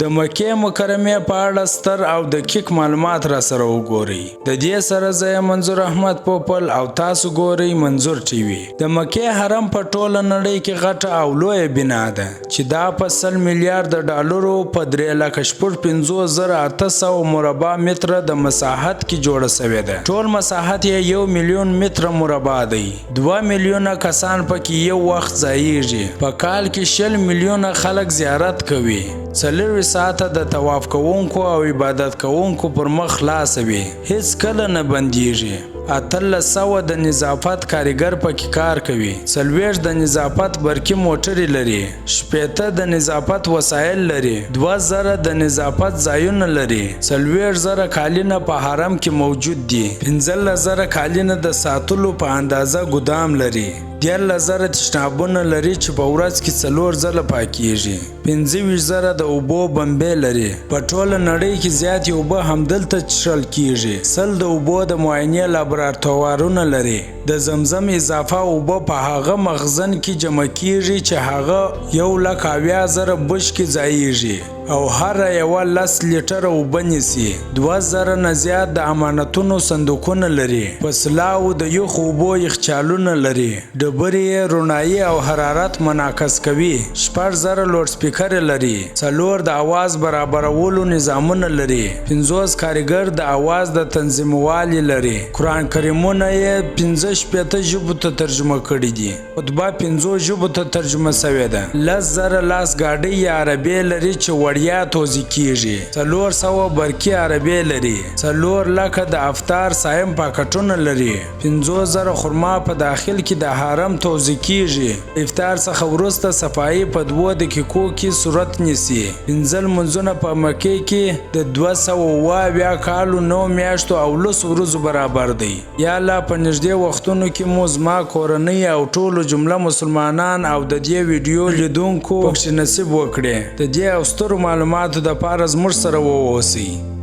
د مکې مکرمې په اړه ستر او دقیق معلومات را سره وګورئ. د دې سره زه منظور احمد پوپل او تاسو ګورئ منظور ټي وي. د مکې حرم په ټوله نړۍ کې غټه او لویه بنا ده چې دا په 100 میلیارډ ډالرو په 3,50,800 مربع متره د مساحت کې جوړه شوې ده. ټول مساحت یې 1 میلیون متره مربع دی. 2 میلیونه کسان پکې یو وخت ځایږي. په کال کې 60 میلیونه خلک زیارت کوي. 4 ساعته د طواف کوونکو او عبادت کوونکو پر مخ خلاص وي، هیڅ کله نه بندیږي. 1800 د نظافت کارګر پکې کار کوي. 40 د نظافت برقي موټرې لري. 80 د نظافت وسایل لري. 2000 د نظافت ځایونه لري. 40,000 کالینه په حرم کې موجود دي. 15,000 کالینه د ساتلو په اندازه ګدام لري. 13,000 تشنابونه لري چې په ورځ کې 4 ځله پاکیږي. 25,000 د اوبو بمبې لري. په ټوله نړۍ کې زیاتې اوبه همدلته څښل کیږي. 100 د اوبو د معاینې لابراتوارونه لري. د زمزم اضافه اوبه په هغه مخزن کې جمع کیږي چې هغه 1,70,000 بوش کې ځایږي او هر یوه 10 لیټره اوبه نیسي. 2,000 نه زیات د امانتونو صندوقونه لري. فصلاو د یخ اوبو یخچالونه لري. ډبرې رڼایي او حرارت منعکس کوي. 4,000 لوډ سپیکر لري. 4 د आवाज برابرولو نظامونه لري. 50 کارګر د आवाज د تنظیموالي لري. قرآن کریمونه یې 15 ژبو ته ترجمه کړي دي. خطبه 5 ژبو ته ترجمه شوې ده. 10,000 لاس ګاډۍ یا عربې لري چې وړیا توزیع کیږي. 400 برقي عربې لري. 4 لکه د افطار صایم پاکټونه لري. 50,000 خرما په داخل کې د حرم توزیع کیږي. افطار څخه وروسته صفایي په 2 دقیقو کې صورت نیسي. 15 منځونه په مکې کې د 220 کالو 9 میاشتو او 10 ورځو برابر دی. یا الله په نږدې وختونو کې مو زما کورنۍ او ټولو جمله مسلمانان او د دې ویډیو لیدونکو پکې نصیب وکړي. د دې او سترو معلوماتو د پاره زموږ سره واوسئ.